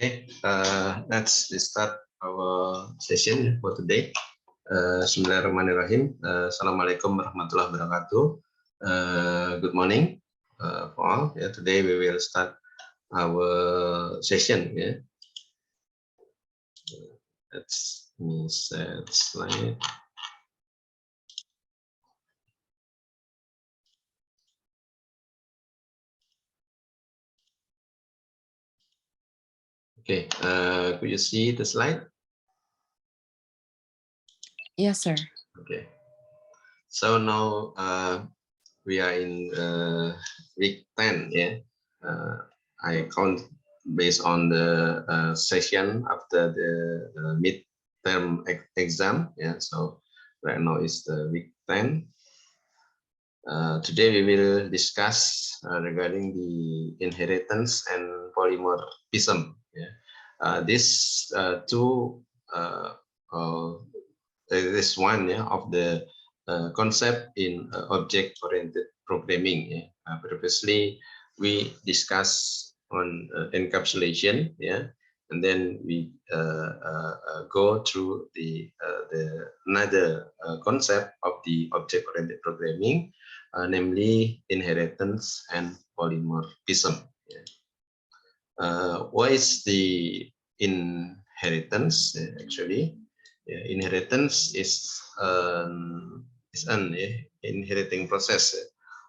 Okay, let's start our session for today. Bismillahirrahmanirrahim. Assalamualaikum warahmatullahi wabarakatuh. Good morning for all. Yeah, today we will start our session. Yeah, let's me set slide. Okay, could you see the slide? Yes, sir. Okay, so now we are in week 10. Yeah, I count based on the session after the midterm exam. Yeah, so right now is the week 10. Today we will discuss regarding the inheritance and polymorphism. Yeah. This this one, yeah, of the concept in object-oriented programming. Yeah. Previously we discussed on encapsulation, yeah, and then we go through the another concept of the object-oriented programming, namely inheritance and polymorphism. Yeah. What is the inheritance? Actually, yeah, inheritance is an inheriting process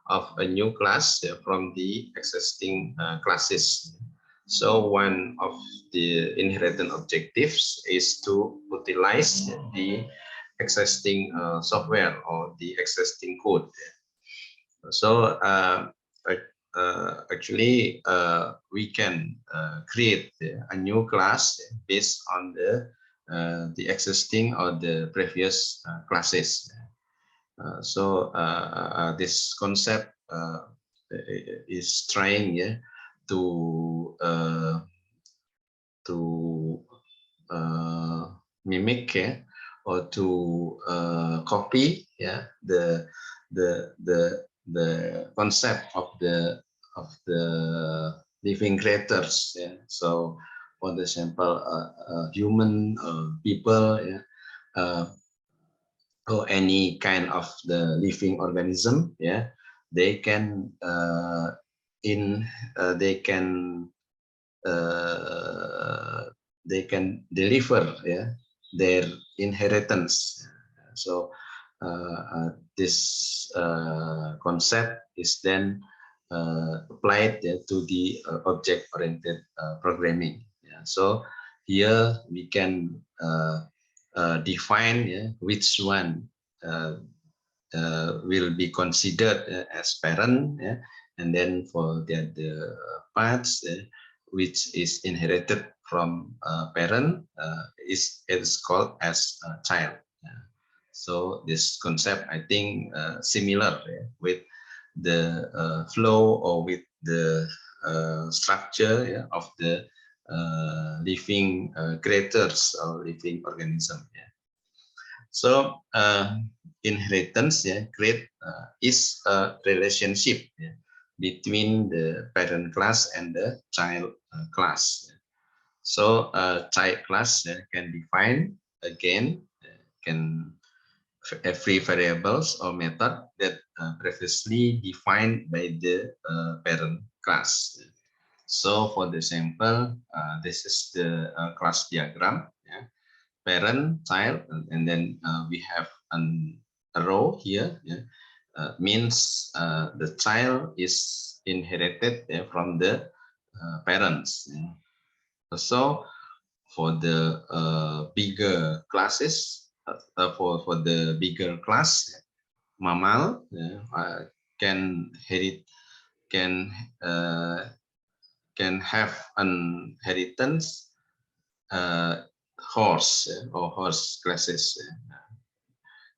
of a new class from the existing classes. So one of the inheritance objectives is to utilize the existing software or the existing code. So actually we can create a new class based on the existing or the previous classes. This concept is trying, yeah, to mimic, yeah, or to copy, yeah, the concept of the living creatures. Yeah. So for example, human people, yeah, or any kind of the living organism, yeah, they can they can deliver, yeah, their inheritance. So this concept is then applied, yeah, to the object-oriented programming. Yeah. So here we can define, yeah, which one will be considered as parent, yeah, and then for the parts which is inherited from parent is called as child. Yeah. So this concept, I think, similar, yeah, with the flow or with the structure, yeah, of the living creatures or living organism. Yeah. So inheritance, yeah, is a relationship, yeah, between the parent class and the child class. So child class can define again, can every variables or method that previously defined by the parent class. So for the example, this is the class diagram. Yeah. Parent, child, and then we have a row here. Yeah. Means the child is inherited, yeah, from the parents. Yeah. So for the bigger classes, for the bigger class, mammal, yeah, can can uh, can have an inheritance horse, or horse classes.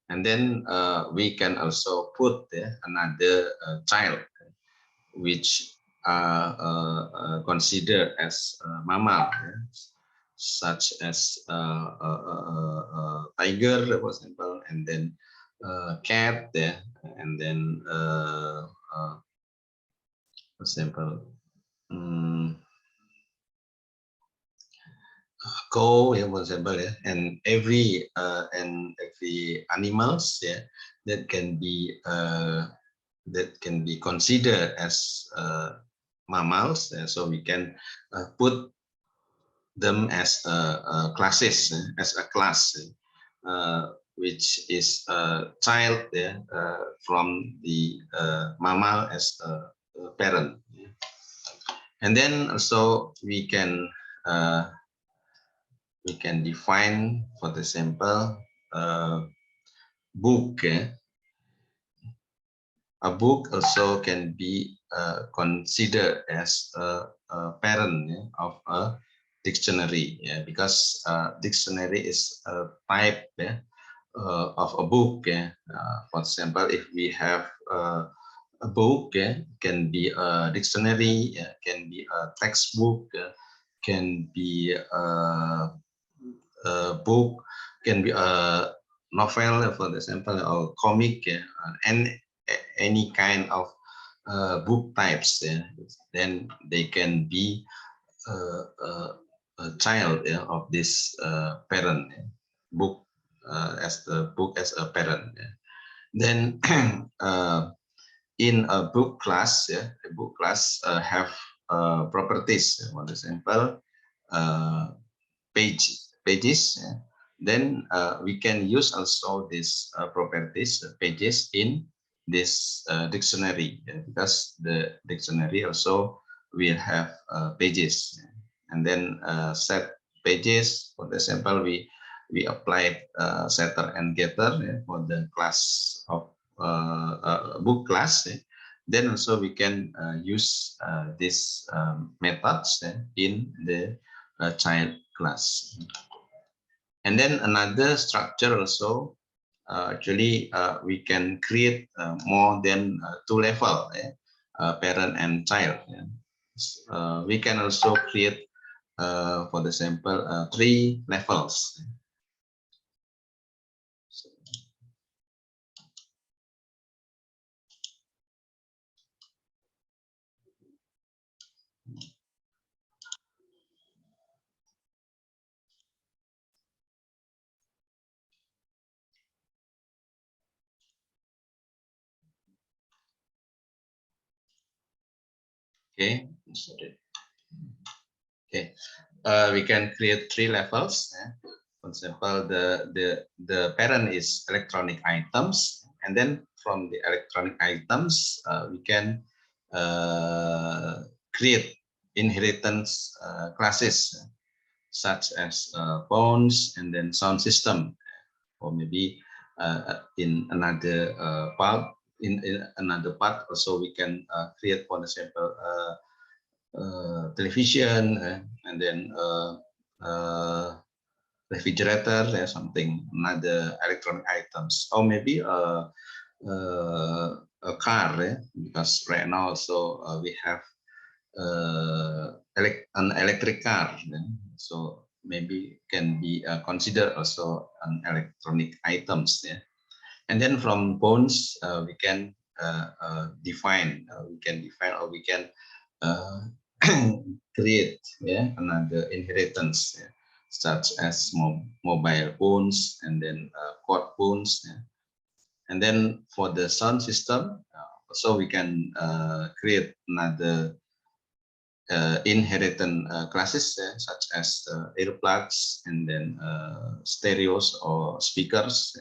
And then we can also put another child which are considered as mammal, such as tiger, for example, and then cat, and then for example, cow, yeah, for example, yeah, and every animals, yeah, that can be considered as mammals. So we can put them as classes, as a class, which is a child, yeah, from the mammal as a parent. And then also uh, we can define, for the example, book. A book also can be considered as a parent, yeah, of a dictionary, yeah, because dictionary is a type, yeah, of a book. Yeah. For example, if we have a book, yeah, can be a dictionary, yeah, can be a textbook, can be a book, can be a novel, for example, or comic, and any kind of book types. Then they can be uh, uh, a child, yeah, of this parent, book, as the book as a parent. Then in a book class, yeah, a book class have properties. For example, uh, pages. Yeah. Then we can use also these properties, pages, in this dictionary, yeah, because the dictionary also will have pages. Yeah. And then set pages. For example, we applied setter and getter, yeah, for the class of book class. Yeah. Then also we can use these methods, yeah, in the child class. And then another structure also, actually we can create more than two level, parent and child. We can also create, for example, three levels. Okay, okay. We can create three levels. For example, the parent is electronic items, and then from the electronic items, we can create inheritance classes, such as phones, and then sound system, or maybe in another part. In another part, also we can create, for example, television, and then refrigerator, something, another electronic items, or maybe a car, because right now also we have an electric car, so maybe can be considered also an electronic items. And then from phones, we can define, or we can uh, create, another inheritance, such as mobile phones, and then quad phones. And then for the sound system, so we can create another inheritance classes, such as earplugs, and then stereos or speakers.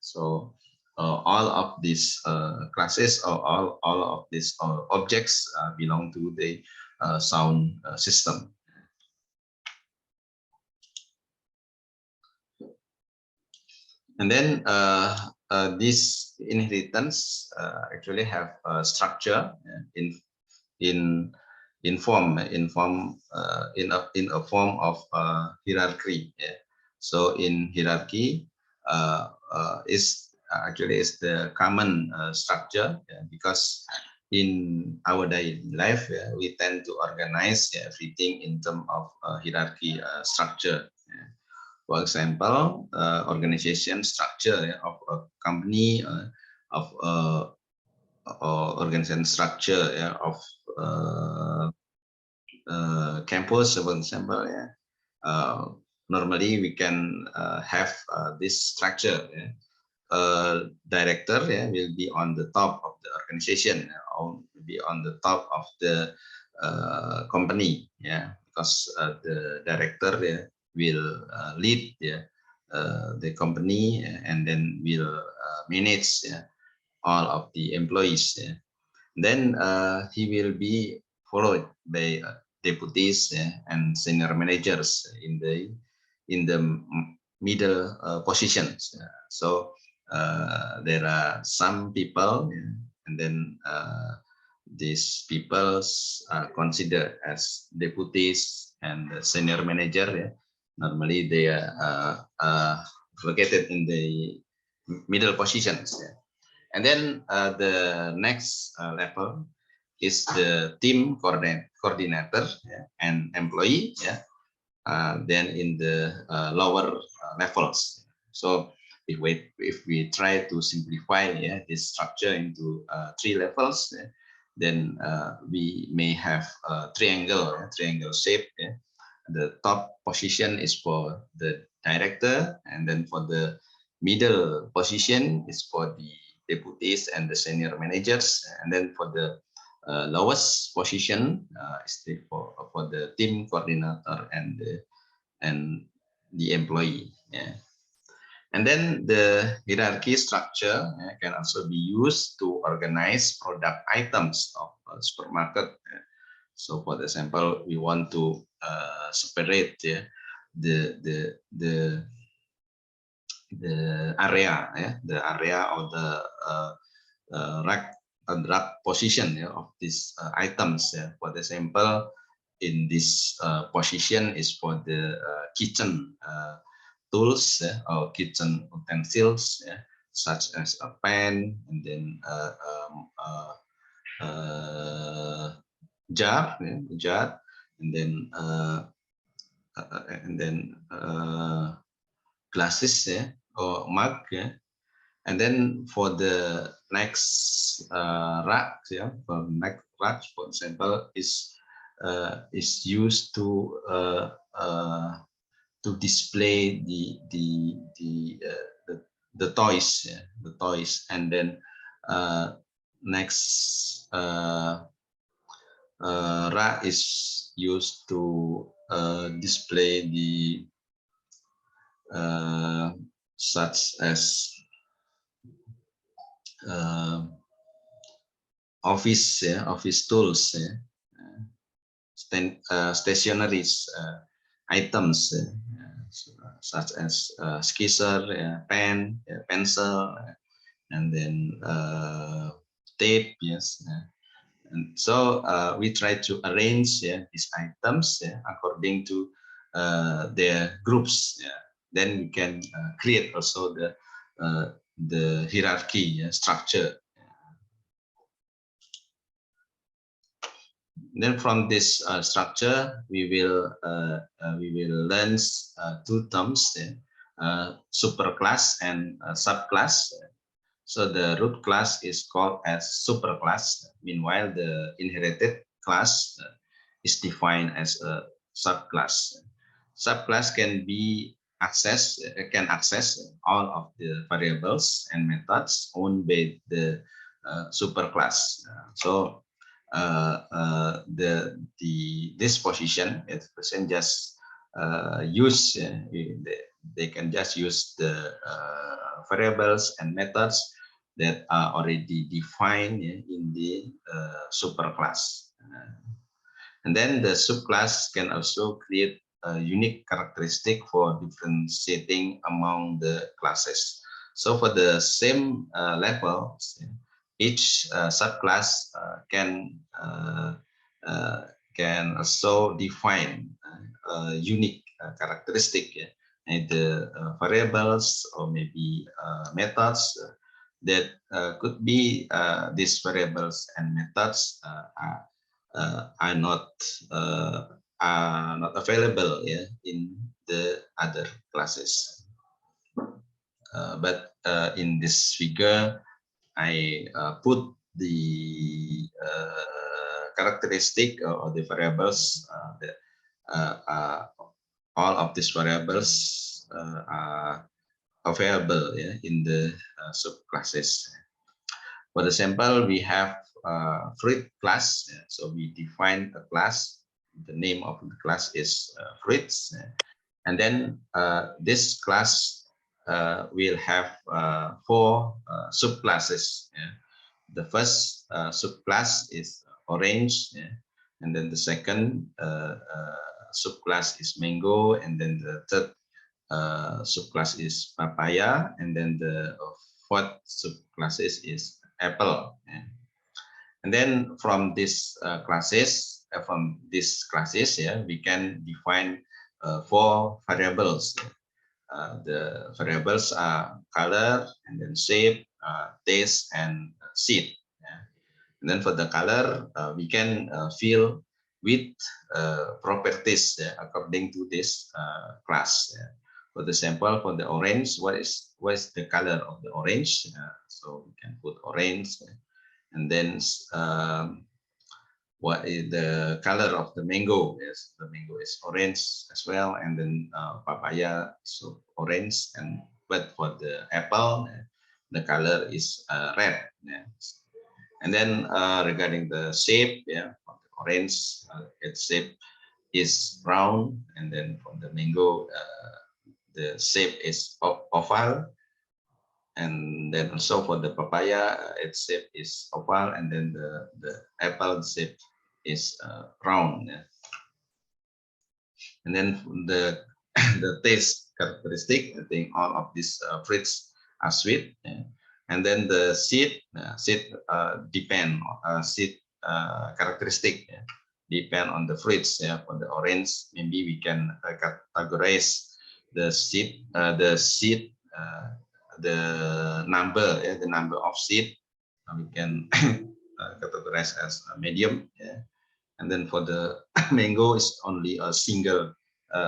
So all of these classes, or all of these objects belong to the sound system. And then this inheritance actually have a structure, in a form of hierarchy. So in hierarchy is actually is the common structure, because in our daily life, we tend to organize everything in terms of hierarchy structure. For example, organization structure of a company, of organization structure of campus, for example. normally we can have this structure. Director will be on the top of the organization, or be on the top of the company, because the director will lead the company, and then will manage all of the employees. Then he will be followed by deputies and senior managers in the middle positions. So there are some people, and then these people are considered as deputies and the senior manager. Normally they are located in the middle positions. And then the next level is the team coordinator and employee. Then in the lower levels. So if we try to simplify this structure into 3 levels, then we may have a triangle shape. The top position is for the director, and then for the middle position is for the deputies and the senior managers, and then for the lowest position is for the team coordinator and the employee. And then the hierarchy structure can also be used to organize product items of a supermarket. So for example, we want to separate the area, the area of the rack position of these items. For example, in this position is for the kitchen tools or kitchen utensils, such as a pan, and then jar, and then glasses or mug. And then for the next rack, for next rack, for example, is used to display the toys, and then next rack is used to display the such as office tools, stationaries items, such as skisser, pen, pencil, and then tape. And so we try to arrange these items according to their groups. Then we can create also the hierarchy structure. Then from this structure, we will learn 2 terms, superclass and subclass. So the root class is called as superclass. Meanwhile, the inherited class is defined as a subclass. Subclass can access all of the variables and methods owned by the superclass. So this position, just use they can just use the variables and methods that are already defined in the superclass. And then the subclass can also create a unique characteristic for differentiating among the classes. So for the same level, each subclass can also define a unique characteristic, either variables or maybe methods that could be these variables and methods are not available in the other classes. But in this figure, I put the characteristic or the variables that all of these variables are available, yeah, in the subclasses. For the sample, we have fruit class. So we define a class. The name of the class is fruits. And then this class will have four subclasses. Yeah. The first subclass is orange, yeah. And then the second subclass is mango, and then the third subclass is papaya, and then the fourth subclasses is apple. Yeah. And then from these classes, yeah, we can define four variables. The variables are color, and then shape, taste, and seed. Yeah. And then for the color, we can fill with properties, according to this class. Yeah. For the sample, for the orange, what is the color of the orange? So we can put orange, and then what is the color of the mango? Yes, the mango is orange as well, and then papaya so orange, and but for the apple, the color is red. Yeah. And then regarding the shape, yeah, for the orange, its shape is round, and then for the mango, the shape is oval, and then also for the papaya, its shape is oval, and then the apple shape is round. Yeah. And then the the taste characteristic, I think all of these fruits are sweet. Yeah. And then the seed depend seed characteristic, yeah, depend on the fruits. Yeah. For the orange, maybe we can categorize the seed the number, yeah, the number of seed we can categorize as a medium. Yeah. And then for the mango is only a single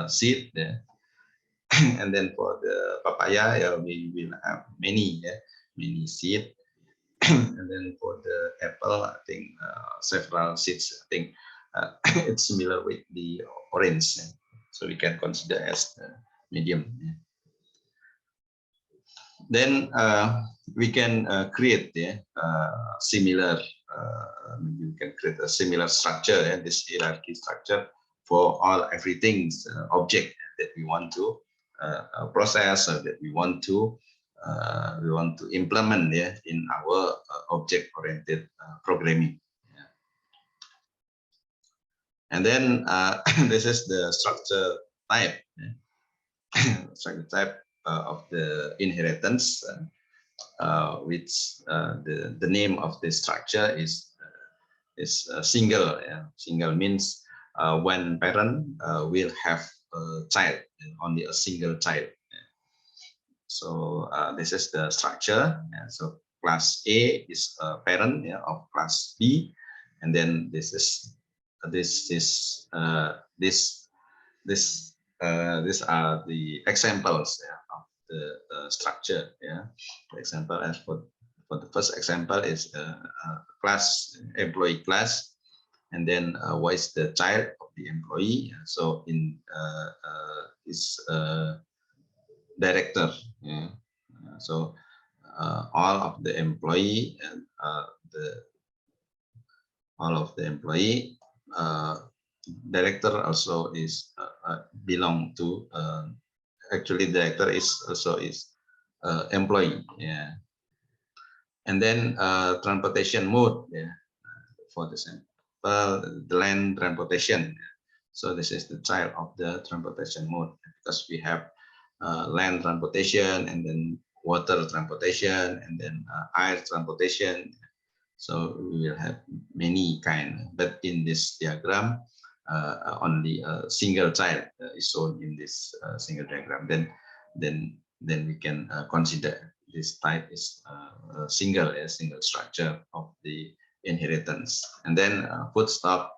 seed. Yeah. And then for the papaya, yeah, we will have many, yeah, many seed. And then for the apple, I think several seeds. I think it's similar with the orange. Yeah. So we can consider as medium. Yeah. Then we can create, yeah, similar. You can create a similar structure, yeah, this hierarchy structure for all everything's object that we want to process, or that we want to implement, yeah, in our object-oriented programming. Yeah. And then this is the structure type. Yeah. Structure type of the inheritance. Which the name of the structure is single. Yeah. Single means one parent will have a child, only a single child. Yeah. So this is the structure. Yeah. So class A is a parent, yeah, of class B, and then these are the examples, yeah, of the structure. Yeah. For example, as for the first example is class, employee class, and then what is the child of the employee? So in is director. Yeah. So all of the employee and all of the employee director also is belong to actually director is also is employee. Yeah. And then transportation mode, yeah, for the sample, the land transportation. So this is the child of the transportation mode, because we have land transportation, and then water transportation, and then air transportation. So we will have many kind, but in this diagram, only a single child is shown in this single diagram. Then we can consider this type is a single structure of the inheritance. And then food stop,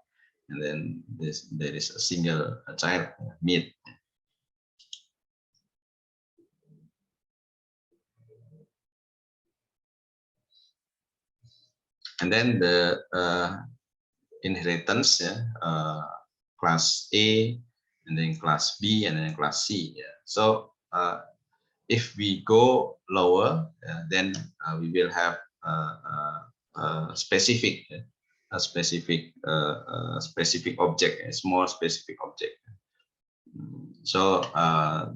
and then there is a single child, meat. And then the inheritance, yeah, class A and then class B, and then class C. Yeah. So if we go lower, then we will have specific specific object, a small specific object. So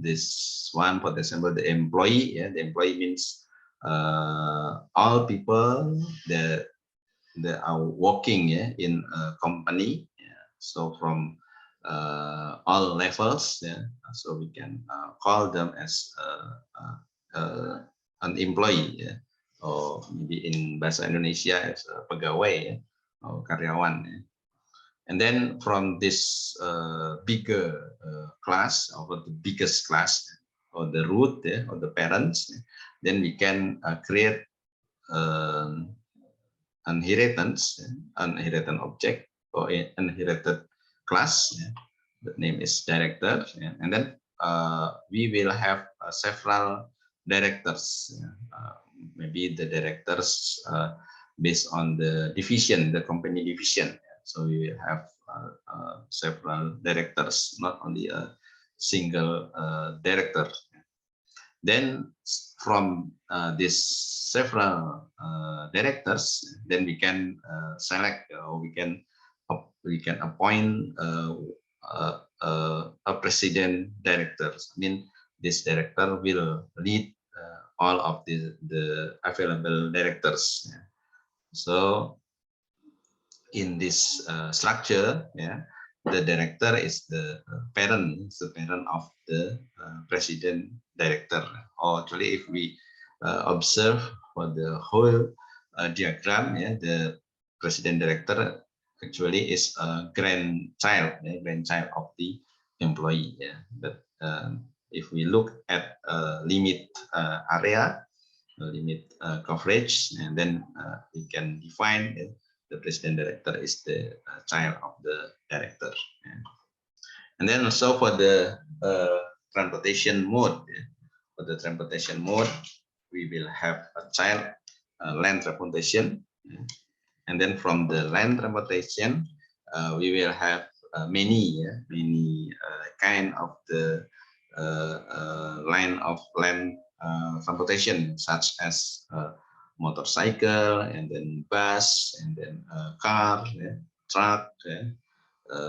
this one, for example, the employee. Yeah, the employee means all people that are working, yeah, in a company. Yeah. So from all levels. Yeah. So we can call them as an employee. Yeah. Or maybe in bahasa Indonesia as a pegawai, yeah, or karyawan. Yeah. And then from this bigger class, or the biggest class, or the root, yeah, or the parents, yeah, then we can create inheritance, inherited object, or inherited class. Yeah. The name is director, yeah. And then we will have several directors. Yeah. Maybe the directors based on the division, the company division. So we will have several directors, not only a single director. Then from this several directors, then we can select, or we can appoint a president director. I mean, this director will lead all of the available directors. Yeah. So in this structure, yeah, the director is the parent, of the president director. Or actually, if we observe for the whole diagram, yeah, the president director actually is a grandchild, yeah, grandchild of the employee. Yeah. But if we look at limit area, limit coverage, and then we can define the president director is the child of the director. Yeah. And then also for the transportation mode, yeah. For the transportation mode, we will have a child land transportation. Yeah. And then from the land transportation, we will have many kind of the line of land transportation, such as motorcycle, and then bus, and then car, yeah, truck, yeah,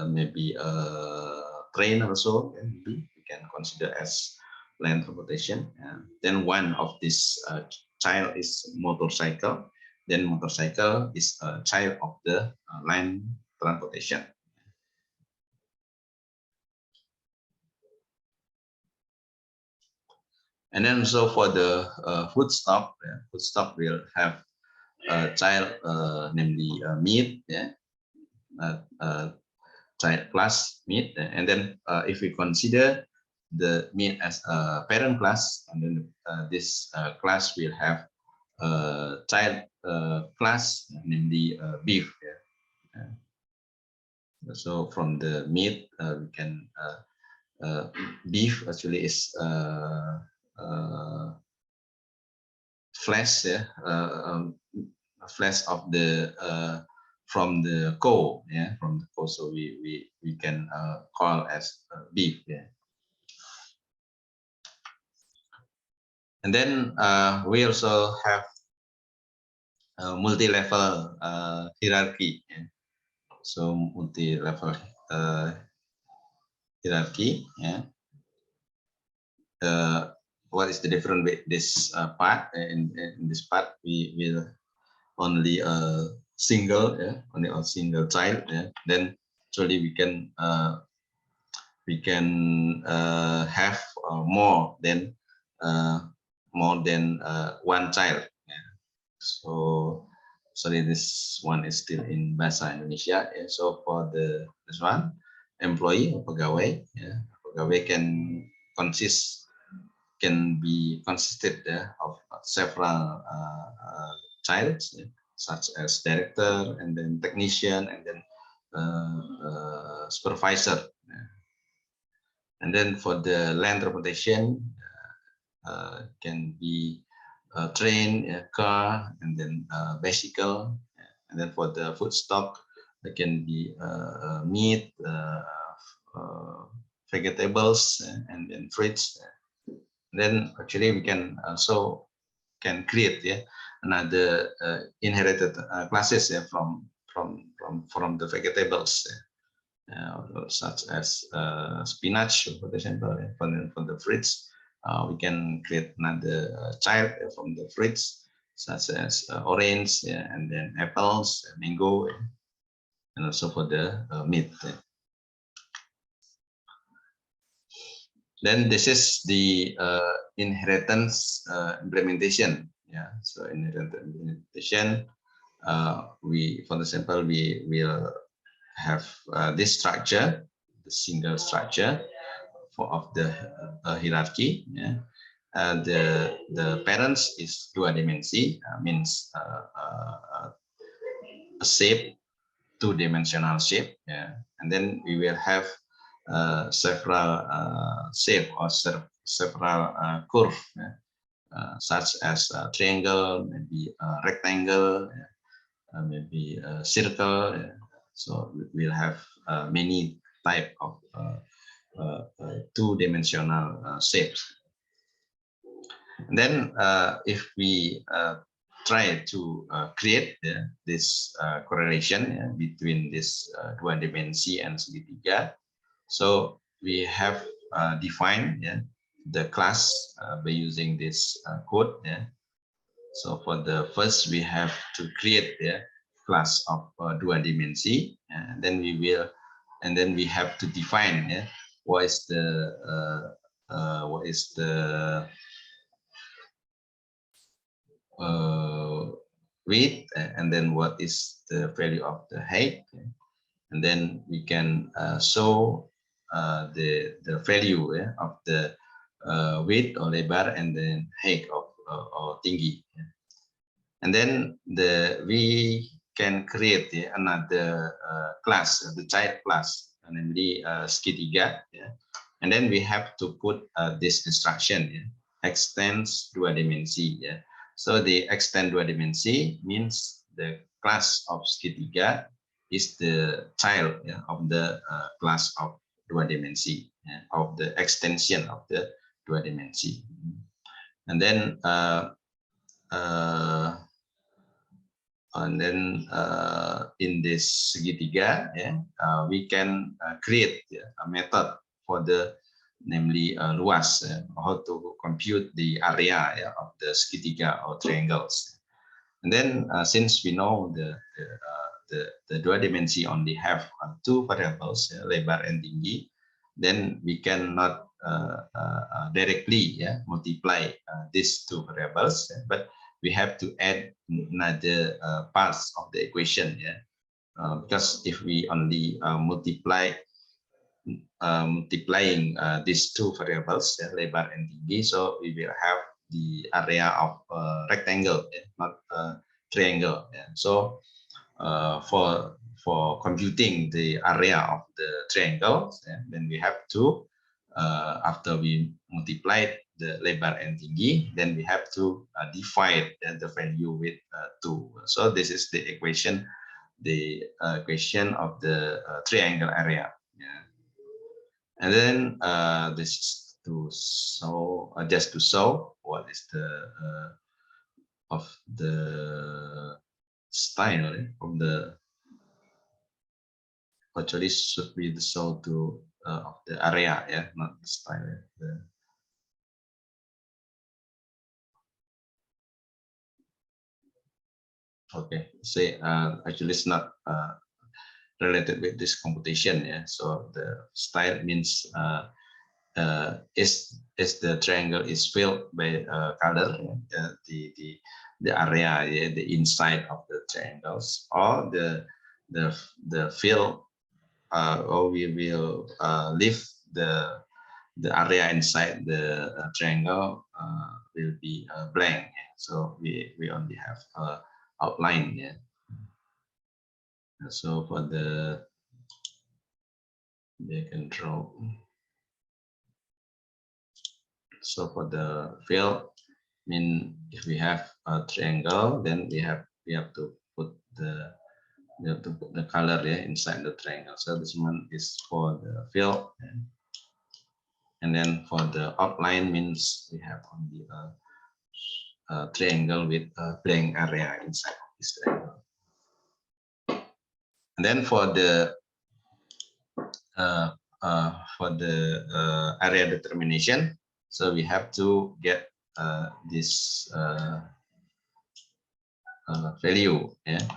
maybe a train also. Yeah, maybe we can consider as land transportation. Then one of this child is motorcycle. Then motorcycle is a child of the land transportation. And then so for the food stock, food stock will have a child, namely meat, yeah, child class meat. And then if we consider the meat as a parent class, and then this class will have child class, namely beef. Yeah. So from the meat, we can beef actually is flesh, yeah, flesh of the from the cow, yeah, from the cow. So we can call as beef, yeah. And then we also have multi-level hierarchy. Yeah. So multi-level hierarchy. Yeah. What is the difference with this part? In this part, we will only a single, yeah, only a single child. Yeah. Then actually we can have more than one child. Yeah. So sorry, this one is still in bahasa Indonesia. Yeah. So for this one, employee or pegawai, yeah, pegawai can be consisted of several childs, yeah, such as director, and then technician, and then supervisor. Yeah. And then for the land transportation, can be train, car, and then bicycle. And then for the food stock, it can be meat, vegetables and then fruits. Then actually we can also can create another inherited classes from the vegetables, such as spinach, for example. From the fruits, we can create another child from the fruits, such as orange, and then apples, mango, and also for the meat. Then this is the inheritance implementation. Yeah, so inheritance implementation. For example, we will have this structure, the single structure of the hierarchy. Yeah, the parents is dua dimensi, means a shape, two-dimensional shape. Yeah, and then we will have several shape or several curve, such as a triangle, maybe a rectangle, maybe a circle. So we'll have many type of two-dimensional shapes. And then if we try to create this correlation between this dua dimensi and segitiga, so we have defined the class by using this code. So for the first, we have to create the class of dua dimensi, and then we have to define what is the width, and then what is the value of the height, and then we can show the value of the width or lebar and then height of or tinggi. And then we can create another class, the child class, namely segitiga. And then we have to put this instruction, extends dua dimensi. So the extend dua dimensi means the class of segitiga is the child of the class of dua dimensi, of the extension of the dua dimensi. And then in this segitiga, we can create a method for the namely luas, how to compute the area of the segitiga or triangles. And then since we know the dua dimensi only have two variables, lebar and tinggi, then we cannot directly multiply these two variables, but we have to add another parts of the equation. Because if we only multiplying these two variables, lebar and tinggi, so we will have the area of rectangle, not triangle. So for computing the area of the triangle, then we have to after we multiply the lebar and tinggi, then we have to divide the value with 2. So this is the equation, equation of the triangle area. And then this is to show, just to show what is the of the style of the, actually should be the show to of the area, not the style. Okay, say actually it's not related with this computation. So the style means is the triangle is filled by color, the area, the inside of the triangles, or the fill, or we will leave the area inside the triangle will be blank. So we only have outline. So for the control, so for the fill, mean if we have a triangle, then we have to put the color inside the triangle. So this one is for the fill. And then for the outline means we have only a triangle with a blank area inside of this triangle. And then for the area determination, so we have to get this value. Yeah,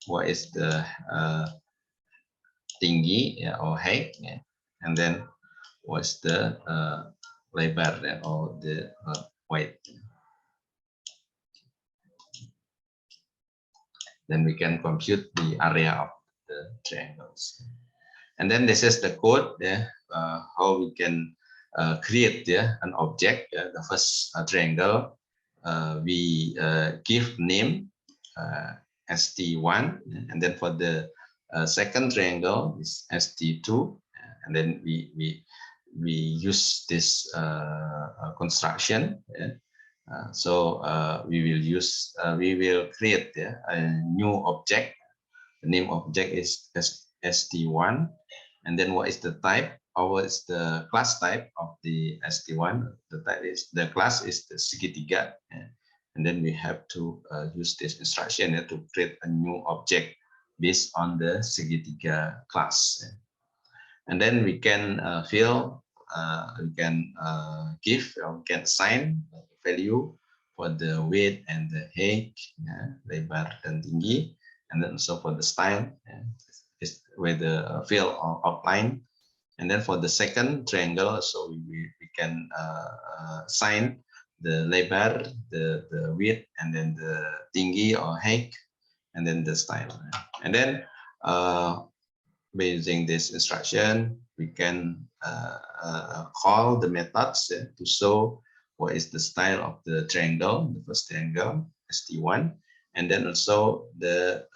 what is the tinggi, yeah, or height, yeah, and then what's the lebar, yeah, or the weight. Then we can compute the area of the triangles. And then this is the code, yeah, how we can create, yeah, an object. The first triangle, we give name ST1, and then for the second triangle is ST2, and then we use this construction. Yeah. So we will create, yeah, a new object. The name object is ST1, and then what is the type, or what is the class type of the ST1? The class is the segitiga, yeah. And then we have to use this instruction, yeah, to create a new object based on the segitiga class. Yeah. And then we can we can give, or we can assign value for the weight and the height, yeah, lebar dan tinggi, and then also for the style, yeah, is with the fill or outline. And then for the second triangle, so we can assign the lebar, the width, and then the tinggi or height, and then the style. And then by using this instruction, we can call the methods, to show what is the style of the triangle, the first triangle, ST1, and then also the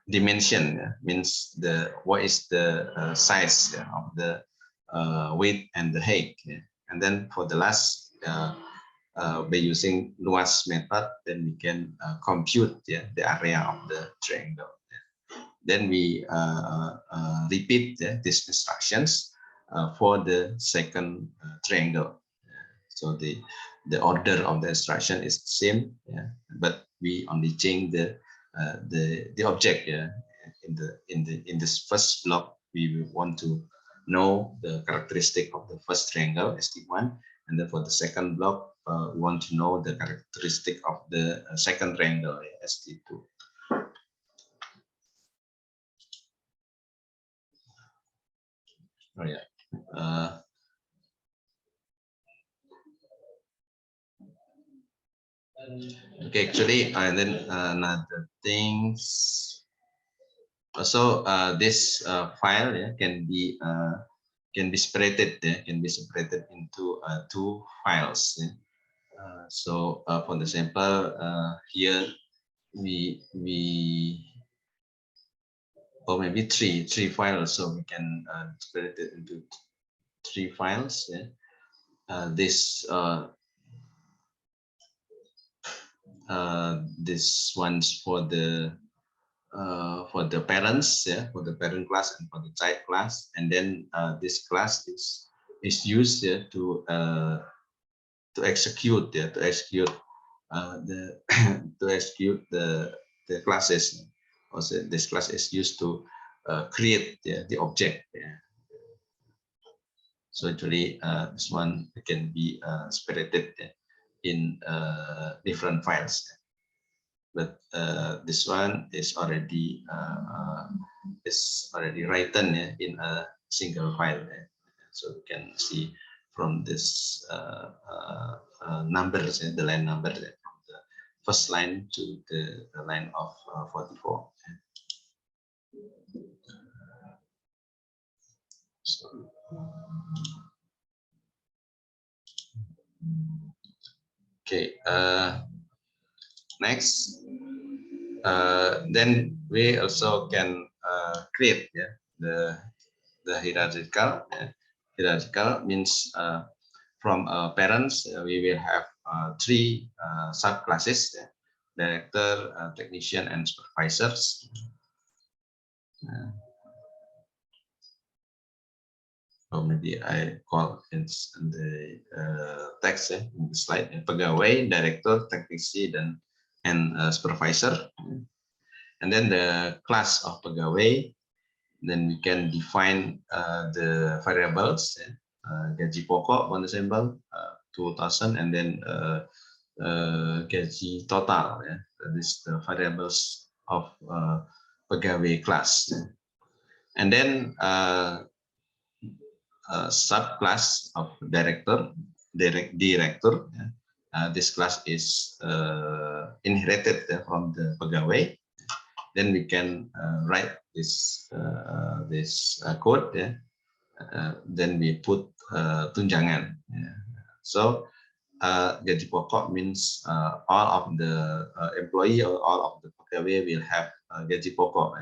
dimension, means what is the size, of the width and the height. And then for the last, by using Luas method, then we can compute, the area of the triangle. Then we repeat these instructions for the second triangle. So the order of the instruction is the same, yeah, but we only change the object. Yeah, in this first block, we want to know the characteristic of the first triangle ST1, and then for the second block, we want to know the characteristic of the second triangle, ST2. Oh yeah. Okay, actually, and then another things. Also, this file, yeah, can be separated. Yeah, can be separated into two files. Yeah. So for the example, here we or maybe three files, so we can separate it into three files. Yeah. This one's for the parents, yeah, for the parent class and for the child class, and then this class is used, yeah, to execute, yeah, to execute the to execute the classes. Also, this class is used to create, yeah, the object. Yeah. So actually, this one can be separated, yeah, in different files. But this one is already written, yeah, in a single file. Yeah. So we can see from this numbers, the line number, from the first line to the line of 44. So, okay. Next, then we also can create, yeah, the hierarchical. Yeah. Hierarchical means from parents, we will have three subclasses: yeah, director, technician, and supervisors. or maybe I call in the text in the slide, pegawai, director, teknisi, and supervisor. And then the class of pegawai, then we can define the variables, gaji pokok, one symbol, 2000, and then gaji total. This the variables of pegawai class. And then subclass of director. This class is inherited from the pegawai. Then we can write this code. Then we put tunjangan. So gaji pokok means all of the employee or all of the pegawai will have gaji pokok.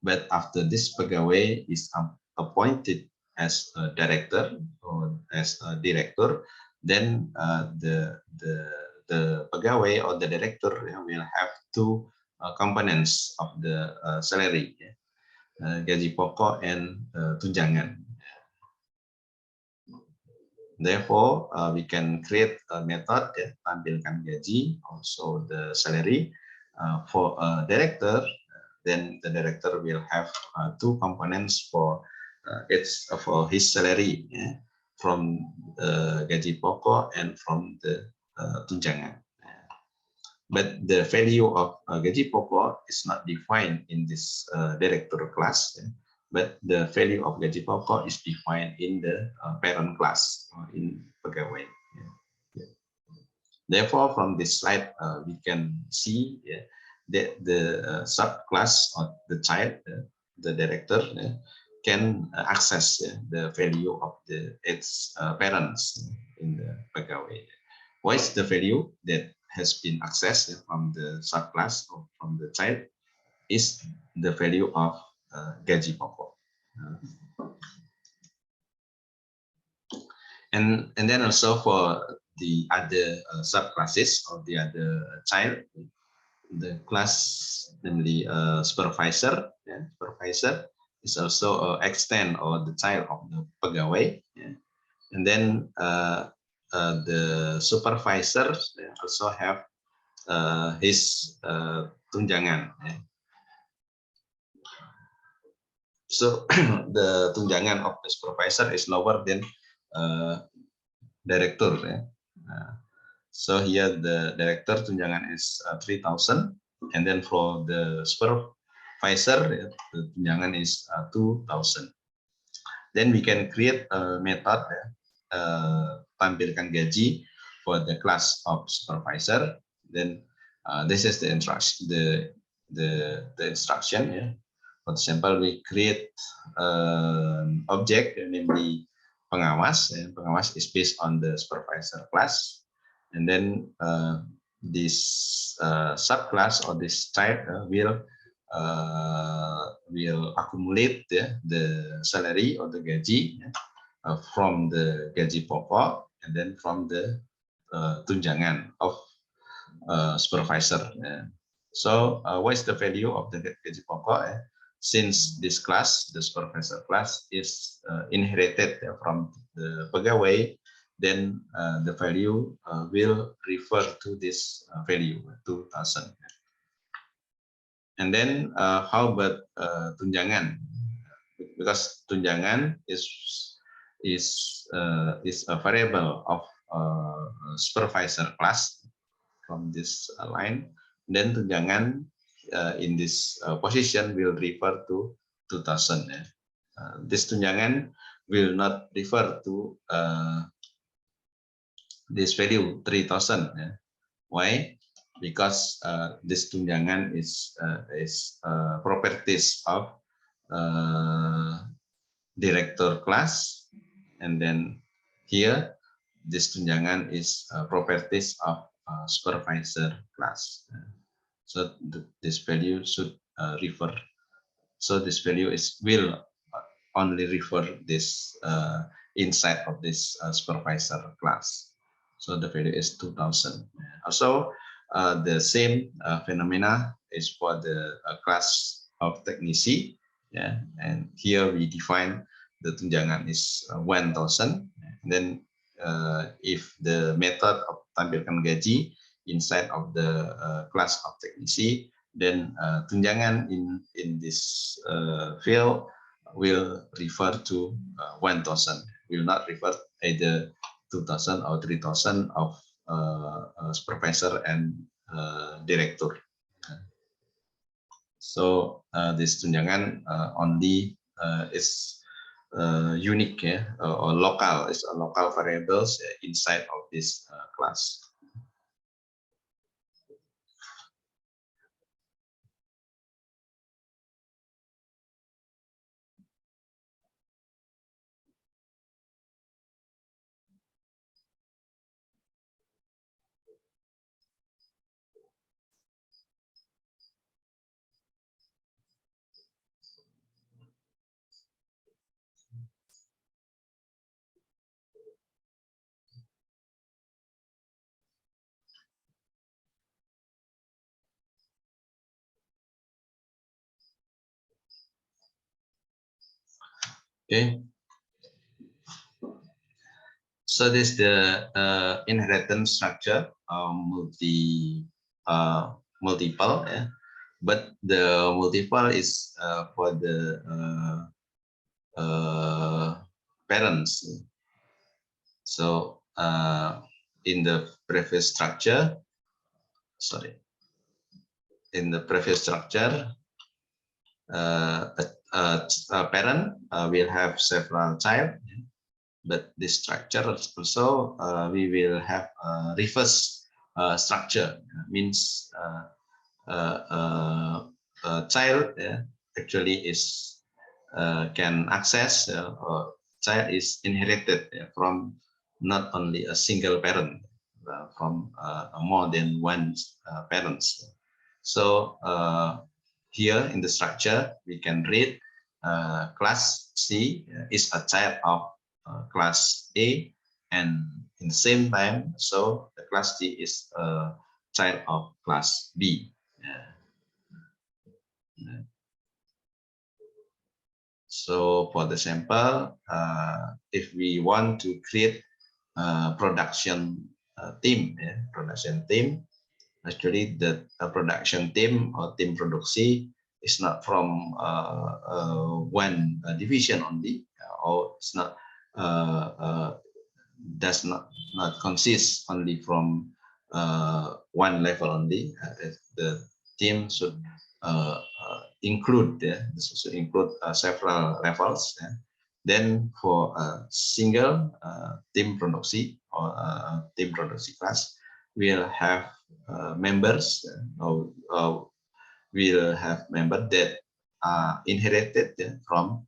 But after this pegawai is appointed as a director or as a director, then the pegawai or the director will have two components of the salary, gaji pokok and tunjangan. Therefore, we can create a method, tampilkan gaji, also the salary for a director. Then the director will have two components for his salary, from gaji pokok and from the tunjangan. But the value of gaji pokok is not defined in this director class, but the value of gaji pokok is defined in the parent class, in pegawai. Therefore, from this slide, we can see that the subclass of the child, the director, can access the value of its parents in the pegawai. What is the value that has been accessed from the subclass or from the child? Is the value of gaji pokok. And then also for the other subclasses of the other child, the class, namely supervisor. Supervisor is also extend or the child of the pegawai. And then the supervisor also have his tunjangan. So the tunjangan of the supervisor is lower than director. So here the director tunjangan is 3,000, and then for the supervisor the tunjangan is 2,000. Then we can create a method, tampilkan gaji for the class of supervisor. Then this is the instruction. The instruction. For example, we create an object, namely pengawas. Pengawas is based on the supervisor class, and then this subclass or this type will accumulate the salary or the gaji from the gaji pokok and then from the tunjangan of supervisor. So what is the value of the gaji pokok? Since this class, the supervisor class, is inherited from the pegawai, then the value will refer to this value 2,000. And then how about tunjangan? Because tunjangan is a variable of supervisor class from this line. Then tunjangan in this position will refer to 2,000. This tunjangan will not refer to this value 3,000. Why? Because this tunjangan is properties of director class, and then here this tunjangan is properties of supervisor class. So this value should refer. So this value will only refer this inside of this supervisor class. So the value is 2,000. Also, the same phenomena is for the class of technisi. And here we define the tunjangan is 1,000. Then if the method of tampilkan gaji inside of the class of technisi, then tunjangan in this field will refer to 1,000, will not refer either 2,000 or 3,000 of supervisor and director. So this tunjangan only is unique, or local, is a local variables inside of this class. Okay. So this is the inheritance structure, multiple, yeah? But the multiple is for the parents. So in the previous structure, a parent will have several child, but this structure also we will have a reverse structure. Means a child actually is can access, or child is inherited from not only a single parent, from more than one parents. So here in the structure we can read class C is a child of class A, and in the same time, so the class D is a child of class B. So for the sample, if we want to create a production team, actually the production team or team produksi is not from one division only, or it's not does not consist only from one level only. The team should include several levels. Then for a single team produksi or team produksi class, we'll have members, we'll have members that are inherited from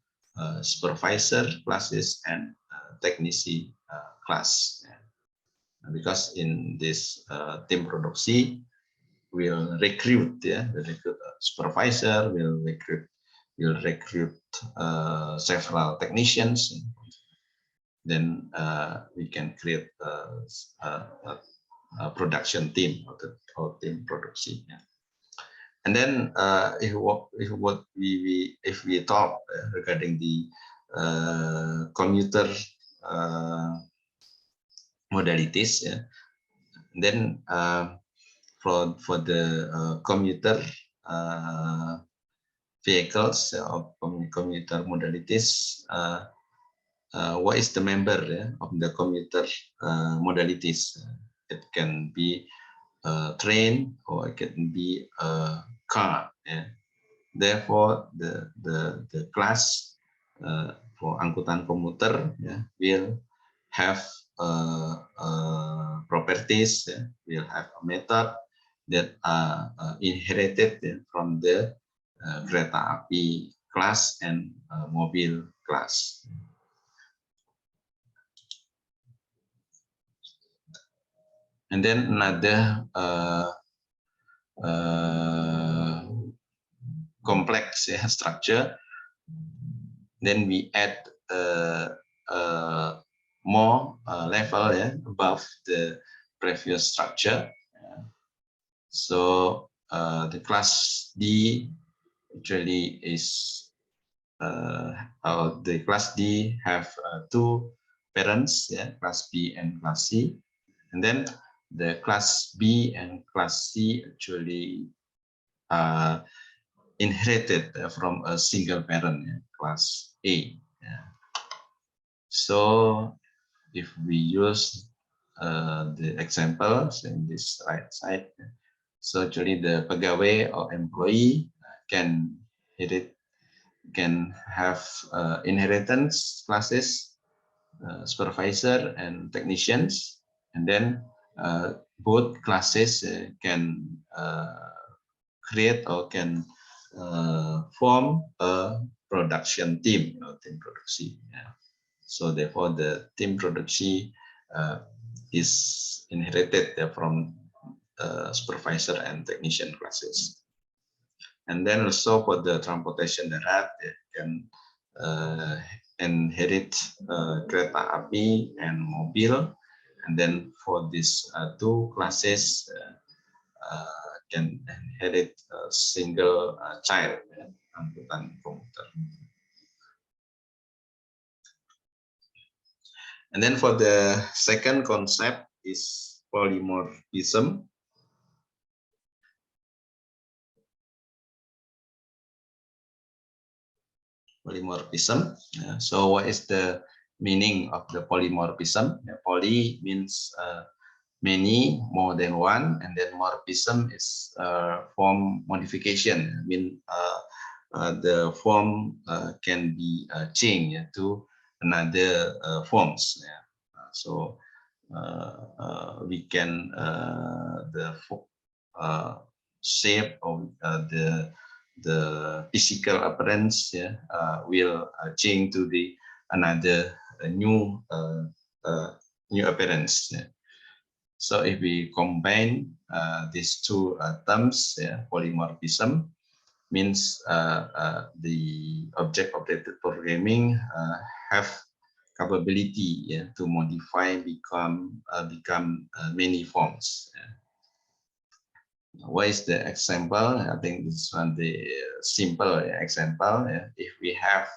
supervisor classes and technisi class. Because in this team produksi, will recruit, will recruit a supervisor, will recruit several technicians. Then we can create a production team or team produksi. And then if we talk regarding the commuter modalities, then for the commuter vehicles or commuter modalities, what is the member of the commuter modalities? It can be a train or it can be a car. Therefore, the class for angkutan komuter will have properties, will have a method that are inherited from the kereta api class and mobil class. And then another complex structure. Then we add more level above the previous structure. So the class D actually is the class D have two parents, yeah, class B and class C, and then the class B and class C actually inherited from a single parent, yeah, class A. Yeah. So if we use the examples in this right side, so actually the pegawai or employee can have inheritance classes, supervisor and technicians, and then both classes can create or can form a production team, team production. Yeah. So therefore, the team production is inherited from supervisor and technician classes. And then also for the transportation darat, it can inherit kereta api and mobil. And then for these two classes, can inherit a single child, angkutan komuter. And then for the second concept is polymorphism. Polymorphism. So what is the meaning of the polymorphism? Poly means many, more than one, and then morphism is form modification. I mean, the form can be changed to another forms. So we can the shape of the physical appearance, yeah, will change to the another new new appearance. Yeah. So if we combine these two terms, yeah, polymorphism means the object-oriented programming have capability, yeah, to modify become many forms. Yeah. What is the example? I think this one the simple example. Yeah. If we have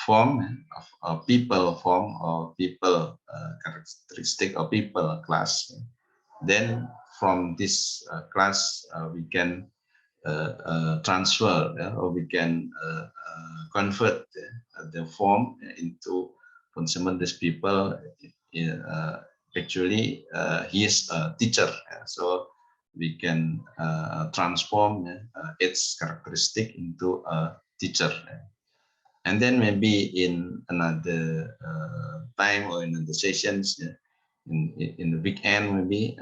form of a people form or people characteristic or people class, then from this class we can transfer, or we can convert the form into consumer. These people actually he is a teacher, so we can transform its characteristic into a teacher. And then maybe in another time or in another sessions, in the weekend maybe,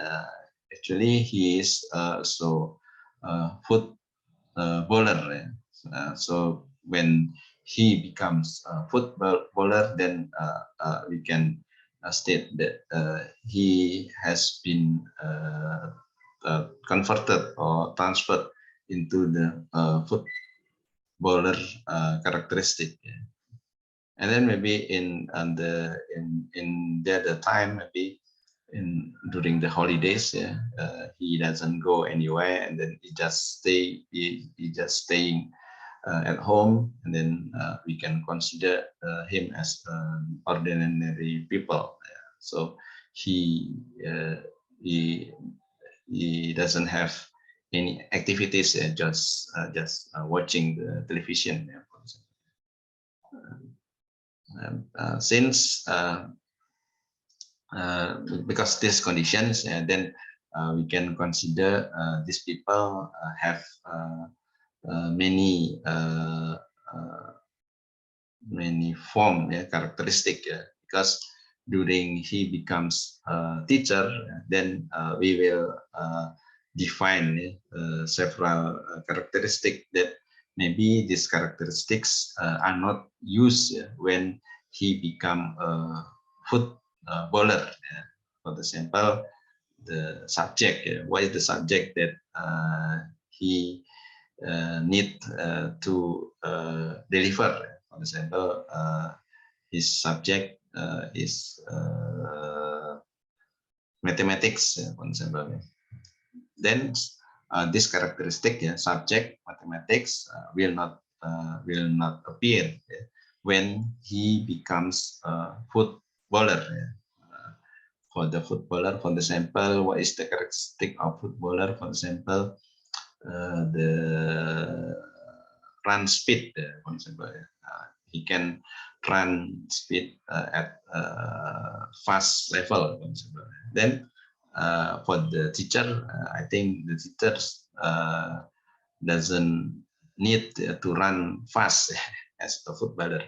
actually he is footballer. So when he becomes a footballer, then we can state that he has been converted or transferred into the footballer characteristic. And then maybe in the other time, maybe during the holidays, yeah, he doesn't go anywhere, and then he just staying at home, and then we can consider him as an ordinary people. Yeah. So he doesn't have any activities, just watching the television. Yeah, for example. Since because these conditions, and then we can consider these people have many form, yeah, characteristic, because during he becomes a teacher, then we will define several characteristics that maybe these characteristics are not used when he become a footballer. For example, the subject. What is the subject that he need to deliver? For example, his subject is mathematics, for example. Then this characteristic, subject mathematics, will not appear when he becomes a footballer. For the footballer, for example, what is the characteristic of footballer? For example, the run speed. For example, he can run speed at fast level. For example. Then for the teacher, I think the teachers doesn't need to run fast as a footballer.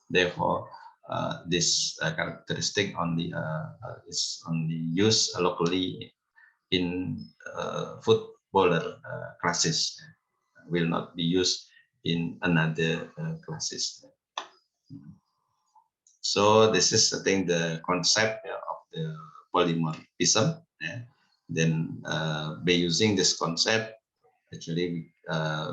Therefore, this characteristic is only used locally in footballer classes, will not be used in another classes. So this is, I think, the concept of the polymorphism. Then by using this concept, actually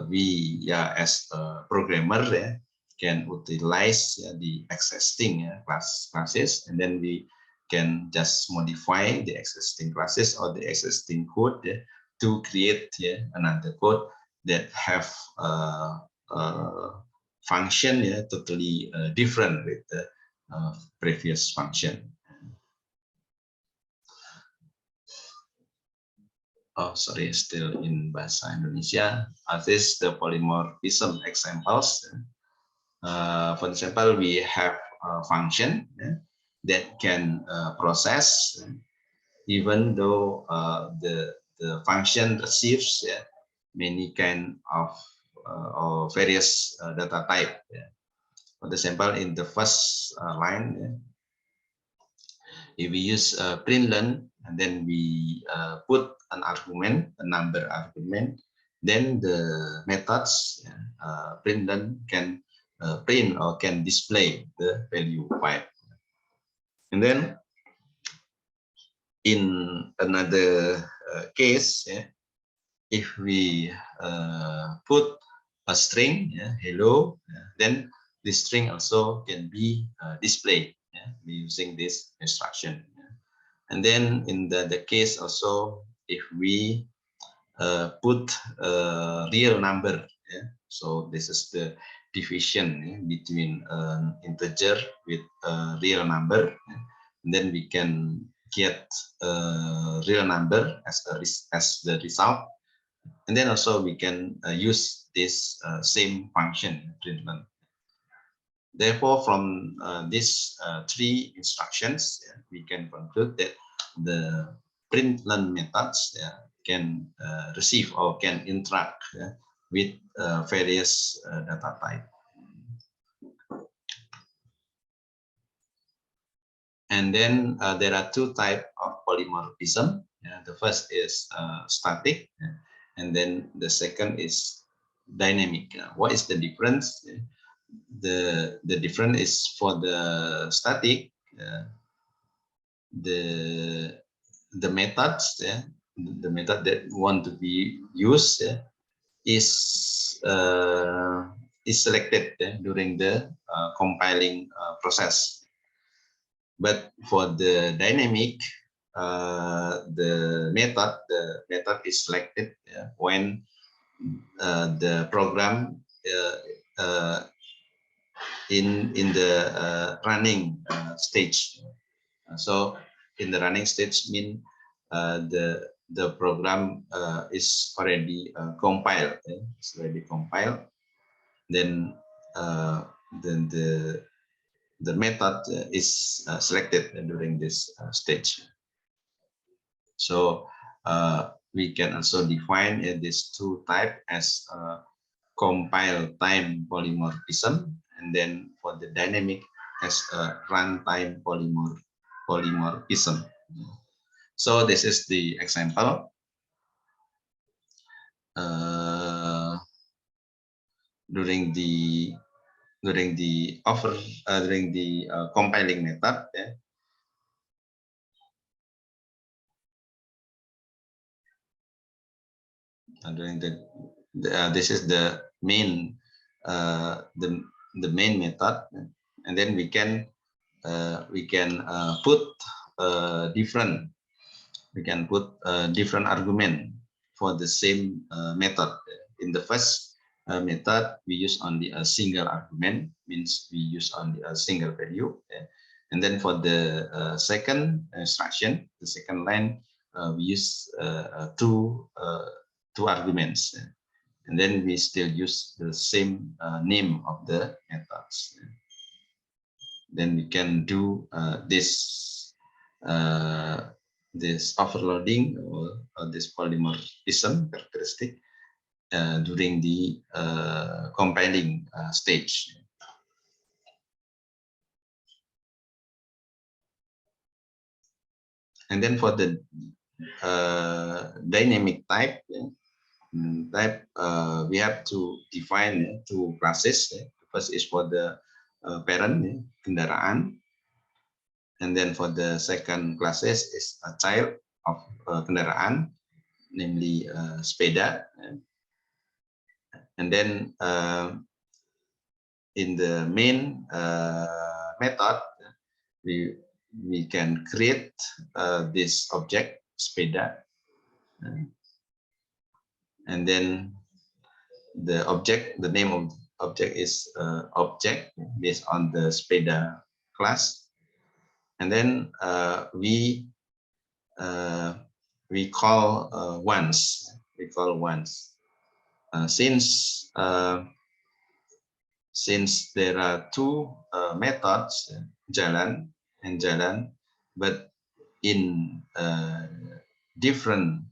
we as a programmer can utilize the existing classes, and then we can just modify the existing classes or the existing code to create another code that have function totally different with the previous function. Oh, sorry, still in Bahasa Indonesia. This is the polymorphism examples. For example, we have a function that can process even though the function receives many kind of or various data type. For example, in the first line, if we use println and then we put an argument, a number argument, then the methods println can print or can display the value 5. And then in another case, if we put a string, hello, then the string also can be displayed using this instruction. And then in the case also, if we put a real number, so this is the division between an integer with a real number, and then we can get a real number as the result, and then also we can use this same function println. Therefore, from these three instructions, we can conclude that the println methods can receive or can interact with various data type. And then there are two types of polymorphism. The first is static, and then the second is dynamic. What is the difference? The difference is for the static, the methods, the method that want to be used is selected during the compiling process. But for the dynamic, the method is selected when the program in the running stage. So in the running stage mean the program is already compiled. It's already compiled. Then the method is selected during this stage. So we can also define these two types as compile time polymorphism, and then for the dynamic as a runtime polymorphism. So this is the example. During the compiling method, during this is the main the main method, and then we can put different argument for the same method. In the first method, we use only a single argument, means we use only a single value. And then for the second instruction, the second line, we use two arguments. And then we still use the same name of the methods. Then we can do this overloading or this polymorphism characteristic during the compiling stage. And then for the dynamic type, we have to define two classes. First is for the parent, kendaraan, and then for the second classes is a child of kendaraan, namely sepeda. And then in the main method, we can create this object sepeda, and then the object, the name of object is object based on the sepeda class, and then we call once. We call once since there are two methods, jalan and jalan, but in different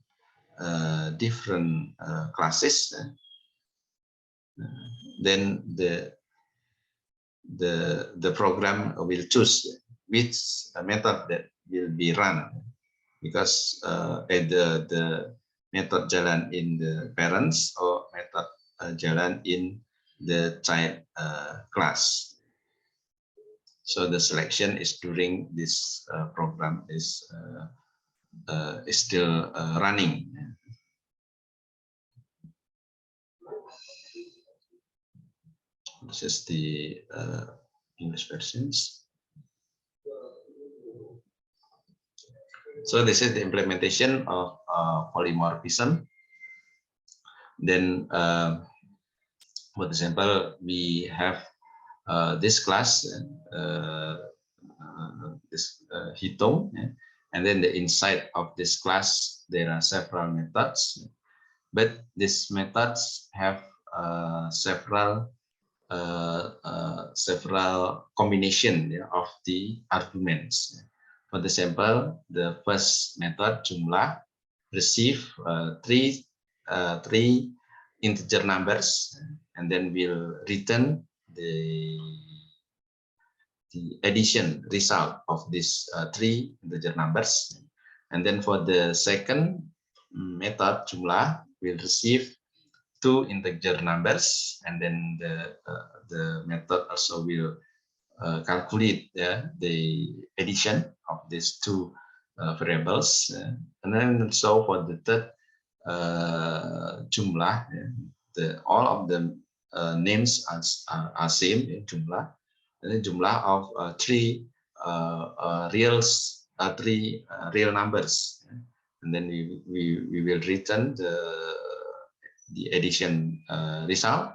classes, then the program will choose which method that will be run, because either the method jalan in the parents or method jalan in the child class. So the selection is during this program is still running. This is the English versions. So this is the implementation of polymorphism. Then, for example, we have this class, this hitung, and then the inside of this class there are several methods, but these methods have several combination of the arguments. For example, the first method jumlah receive three integer numbers, and then we'll return the addition result of these three integer numbers. And then for the second method jumlah will receive two integer numbers, and then the method also will calculate the addition of these two variables. And then so for the third jumlah, all of the names are same in jumlah, and the jumlah of three real numbers, and then we will return the addition result.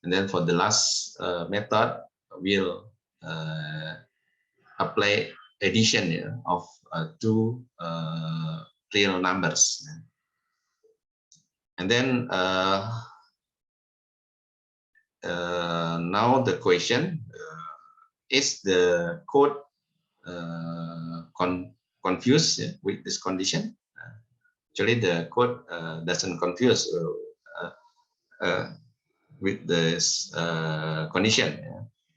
And then for the last method, we'll apply addition of two real numbers. And then now the question, is the code confused with this condition? Actually, the code doesn't confuse with this condition.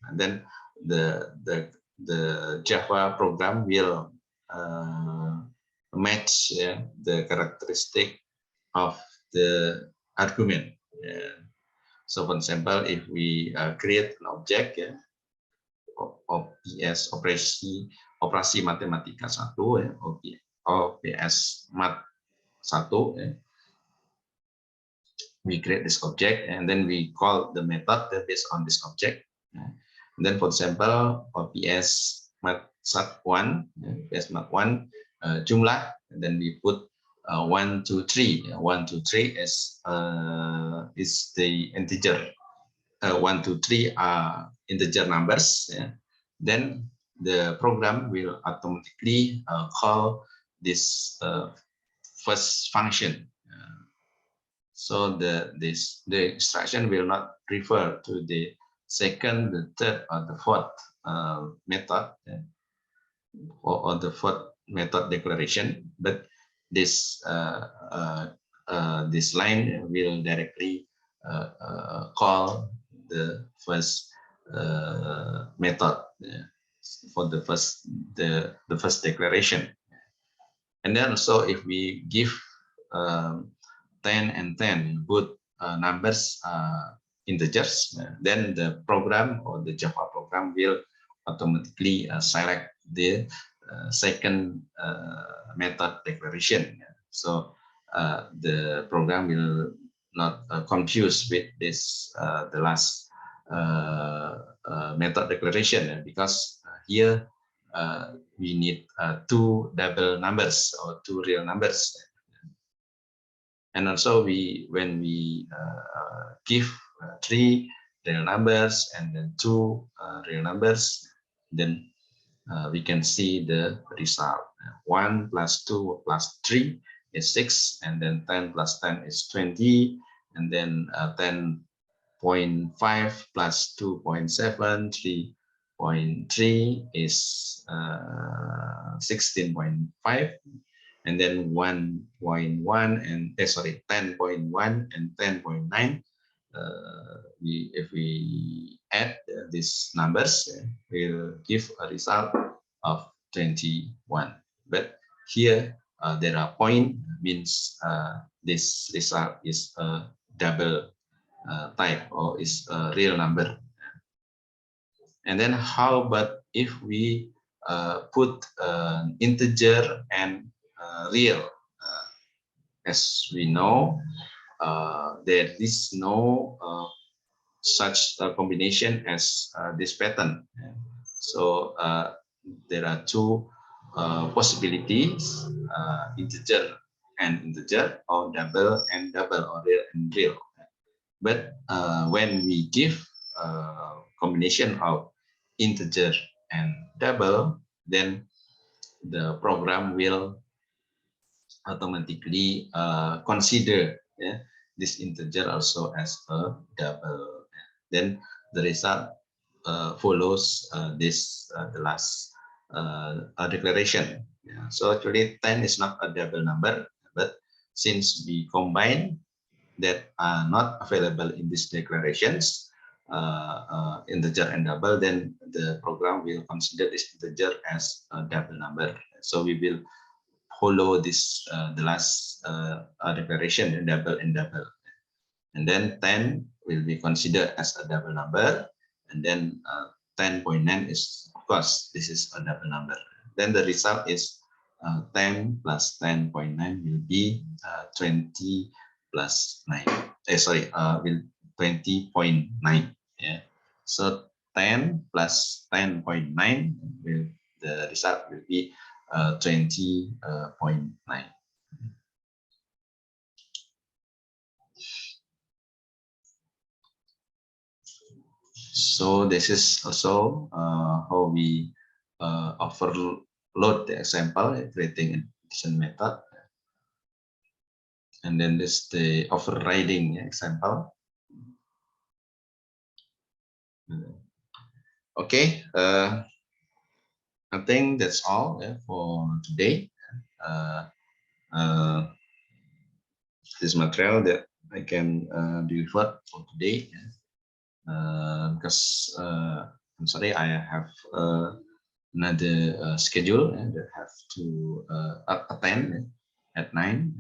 And then the Java program will match the characteristic of the argument. So for example, if we create an object, OPS operasi matematika 1, OPS mat 1, we create this object, and then we call the method based on this object. And then for example, OPS mat 1, OPS mat 1 jumlah, and then we put 1, 2, 3. 1, 2, 3 is the integer. 1, 2, 3 are integer numbers. Yeah. Then the program will automatically call this first function. So the instruction will not refer to the second, the third, or the fourth method, or the fourth method declaration, but this this line will directly call the first method for the first declaration. And then also if we give 10 and 10 both numbers integers, then the program or the Java program will automatically select the second method declaration. So the program will not confuse with this the last method declaration, because here we need two double numbers or two real numbers. And also when we give three real numbers and then two real numbers, then we can see the result. 1 plus 2 plus 3 is 6, and then 10 plus 10 is 20, and then 10.5 plus 2.7, 3.3 is 16.5, and then 1.1 and 10.1 and 10.9. If we add these numbers, we'll give a result of 21. But here there are point, means this result is a double type, or is a real number. And then how about if we put integer and real? As we know, there is no such a combination as this pattern. So there are two possibilities, integer and integer, or double and double, or real and real. But when we give a combination of integer and double, then the program will automatically consider this integer also as a double. Then the result follows this the last declaration. So actually 10 is not a double number, but since we combine that are not available in these declarations, integer and double, then the program will consider this integer as a double number. So we will follow this the last declaration, double and double, and then 10 will be considered as a double number, and then 10.9 is, of course, this is a double number. Then the result is 10 plus 10.9 will be 20 plus 9. Will 20.9. Yeah. So 10 plus 10.9 will, the result will be 20.9. So this is also how we overload the example, creating addition method. And then this the overriding example. Okay, I think that's all for today. This material that I can deliver for today, because I'm sorry, I have another schedule that have to attend at 9.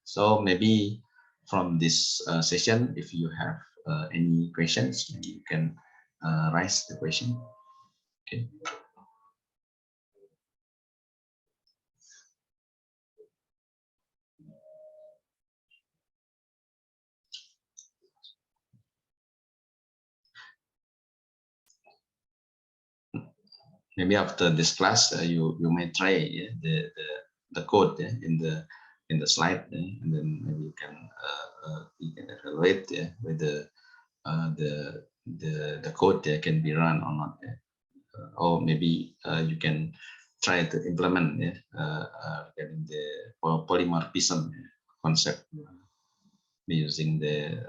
So maybe from this session, if you have any questions, you can raise the question. Okay. Maybe after this class, you may try the code in the in the slide, and then maybe you can evaluate with the code can be run or not, or maybe you can try to implement regarding the polymorphism concept using the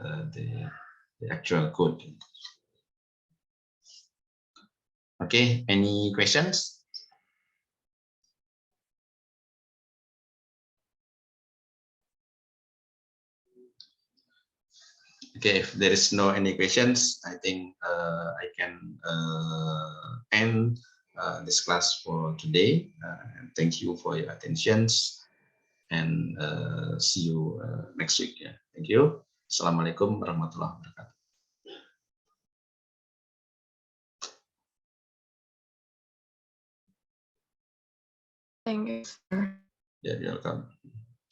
actual code. Okay, any questions? Okay, if there is no any questions, I think I can end this class for today. And thank you for your attentions, and see you next week. Yeah. Thank you. Assalamualaikum warahmatullahi wabarakatuh. Thank you, sir. Yeah, you're welcome.